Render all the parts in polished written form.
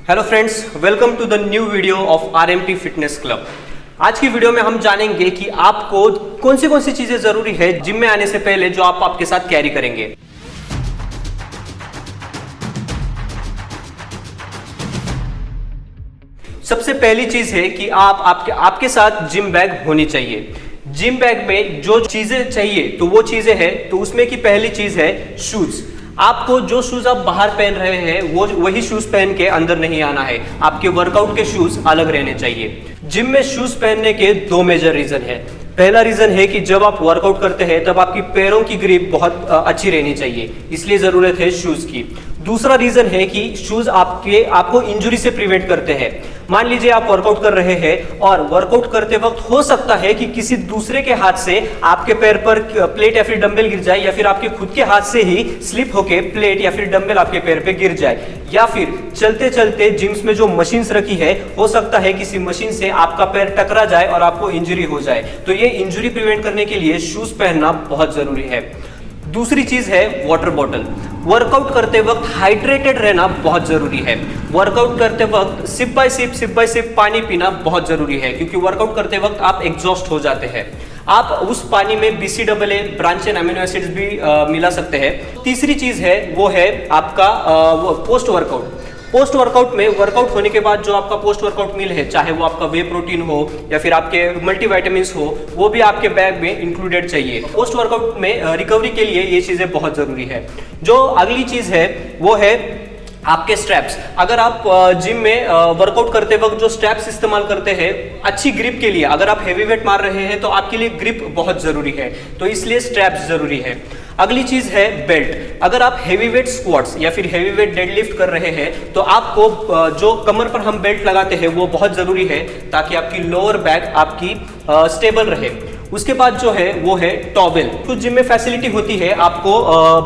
Hello friends, welcome to the new video of RMT fitness club. आज की video में हम जानेंगे कि आपको कौन सी चीजें जरूरी है जिम में आने से पहले जो आप आपके साथ कैरी करेंगे। सबसे पहली चीज है कि आपके साथ जिम बैग होनी चाहिए। जिम बैग में जो चीजें चाहिए तो वो चीजें हैं, तो उसमें की पहली चीज है शूज। आपको जो शूज आप बाहर पहन रहे हैं वो वही शूज पहन के अंदर नहीं आना है। आपके वर्कआउट के शूज अलग रहने चाहिए। जिम में शूज पहनने के दो मेजर रीजन है। पहला रीजन है कि जब आप वर्कआउट करते हैं तब आपकी पैरों की ग्रिप बहुत अच्छी रहनी चाहिए, इसलिए जरूरत है शूज की। दूसरा रीजन है कि शूज आपको इंजरी से प्रिवेंट करते हैं। मान लीजिए आप वर्कआउट कर रहे हैं और वर्कआउट करते वक्त हो सकता है कि किसी दूसरे के हाथ से आपके पैर पर प्लेट या फिर डंबल गिर जाए, या फिर आपके खुद के हाथ से ही स्लिप होके प्लेट या फिर डंबल आपके पैर पे गिर जाए, या फिर चलते चलते जिम्स में जो मशीन्स रखी है हो सकता है किसी मशीन से आपका पैर टकरा जाए और आपको इंजरी हो जाए। तो ये इंजरी प्रिवेंट करने के लिए शूज पहनना बहुत जरूरी है। दूसरी चीज है वाटर बॉटल। वर्कआउट करते वक्त हाइड्रेटेड रहना बहुत जरूरी है। वर्कआउट करते वक्त सिप बाय सिप पानी पीना बहुत जरूरी है, क्योंकि वर्कआउट करते वक्त आप एग्जॉस्ट हो जाते हैं। आप उस पानी में BCAA branch and amino acids भी मिला सकते हैं। तीसरी चीज है वो है आपका पोस्ट वर्कआउट। पोस्ट वर्कआउट में वर्कआउट होने के बाद जो आपका पोस्ट वर्कआउट मील है, चाहे वो आपका वे प्रोटीन हो या फिर आपके मल्टीविटामिन्स हो, वो भी आपके बैग में इंक्लूडेड चाहिए। पोस्ट वर्कआउट में रिकवरी के लिए ये चीजें बहुत जरूरी है। जो अगली चीज है वो है आपके स्ट्रैप्स। अगर आप जिम में वर्कआउट करते वक्त जो स्ट्रैप्स इस्तेमाल करते हैं अच्छी ग्रिप के लिए, अगर आप हैवी वेट मार रहे हैं तो आपके लिए ग्रिप बहुत जरूरी है, तो इसलिए स्ट्रैप्स जरूरी है। अगली चीज है बेल्ट। अगर आप हैवी वेट स्क्वाट्स या फिर हैवी वेट डेडलिफ्ट कर रहे हैं तो आपको जो कमर पर हम बेल्ट लगाते हैं वो बहुत जरूरी है, ताकि आपकी लोअर बैक आपकी स्टेबल रहे। उसके बाद जो है वो है टॉवेल। तो जिम में फैसिलिटी होती है आपको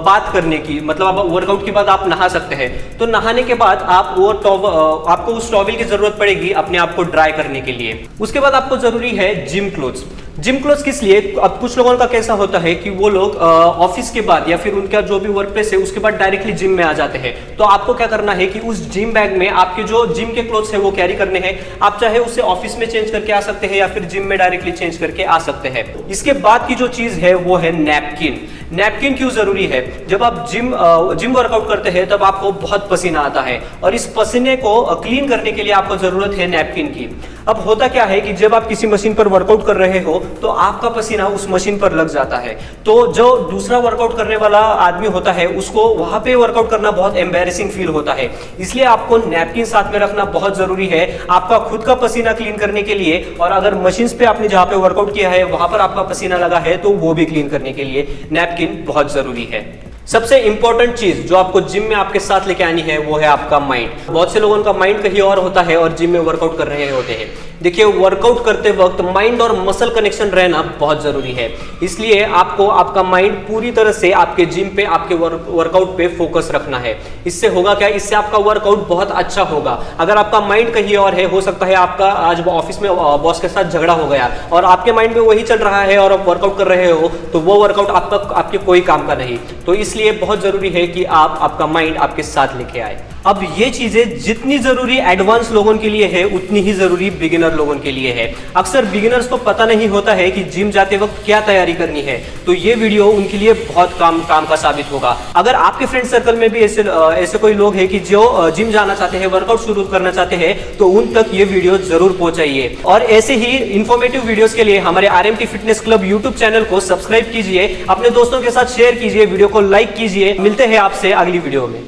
बात करने की, मतलब आप वर्कआउट के बाद आप नहा सकते हैं, तो नहाने के बाद आपको उस टॉवेल की जरूरत पड़ेगी अपने आप को ड्राई करने के लिए। उसके बाद आपको जरूरी है जिम क्लोथ्स। जिम क्लोथ्स किस लिए? अब कुछ लोगों का कैसा होता है कि वो लोग ऑफिस के बाद या फिर उनका जो भी वर्क प्लेस है उसके बाद डायरेक्टली जिम में आ जाते हैं। तो आपको क्या करना है कि उस जिम बैग में आपके जो जिम के क्लोथ्स है वो कैरी करने हैं। आप चाहे उसे ऑफिस में चेंज करके आ सकते हैं या फिर जिम में डायरेक्टली चेंज करके आ सकते हैं। इसके बाद की जो चीज है वो है नैपकिन। नैपकिन क्यों जरूरी है? जब आप जिम वर्कआउट करते हैं तब आपको बहुत पसीना आता है और इस पसीने को क्लीन करने के लिए आपको जरूरत है नैपकिन की। अब होता क्या है कि जब आप किसी मशीन पर वर्कआउट कर रहे हो तो आपका पसीना उस मशीन पर लग जाता है, तो जो दूसरा वर्कआउट करने वाला आदमी होता है उसको वहां पे वर्कआउट करना बहुत एम्बैरेसिंग फील होता है। इसलिए आपको नैपकिन साथ में रखना बहुत जरूरी है, आपका खुद का पसीना क्लीन करने के लिए, और अगर मशीन पे आपने जहां पे वर्कआउट किया है वहां पर आपका पसीना लगा है तो वो भी क्लीन करने के लिए नैपकिन बहुत जरूरी है। सबसे इंपॉर्टेंट चीज जो आपको जिम में आपके साथ लेके आनी है वो है आपका माइंड। बहुत से लोगों का माइंड कहीं और होता है और जिम में वर्कआउट कर रहे होते हैं। देखिए, वर्कआउट करते वक्त माइंड और मसल कनेक्शन रहना बहुत जरूरी है, इसलिए आपको आपका माइंड पूरी तरह से आपके जिम पे, आपके वर्कआउट पे फोकस रखना है। इससे होगा क्या? इससे आपका वर्कआउट बहुत अच्छा होगा। अगर आपका माइंड कहीं और है, हो सकता है आपका आज ऑफिस में बॉस के साथ झगड़ा हो गया और आपके माइंड में वही चल रहा है और आप वर्कआउट कर रहे हो, तो वो वर्कआउट आपके कोई काम का नहीं। तो इसलिए बहुत जरूरी है कि आपका माइंड आपके साथ लेके आए। अब ये चीजें जितनी जरूरी एडवांस लोगों के लिए है उतनी ही जरूरी बिगिनर लोगों के लिए है। अक्सर बिगिनर्स को पता नहीं होता है कि जिम जाते वक्त क्या तैयारी करनी है, तो ये वीडियो उनके लिए बहुत काम का साबित होगा। अगर आपके फ्रेंड सर्कल में भी ऐसे कोई लोग हैं कि जो जिम जाना चाहते हैं, वर्कआउट शुरू करना चाहते हैं, तो उन तक ये वीडियो जरूर पहुंचाइए। और ऐसे ही इंफॉर्मेटिव वीडियोस के लिए हमारे RMT fitness club YouTube channel को सब्सक्राइब कीजिए, अपने दोस्तों के साथ शेयर कीजिए, वीडियो को लाइक कीजिए। मिलते हैं आपसे अगली वीडियो में।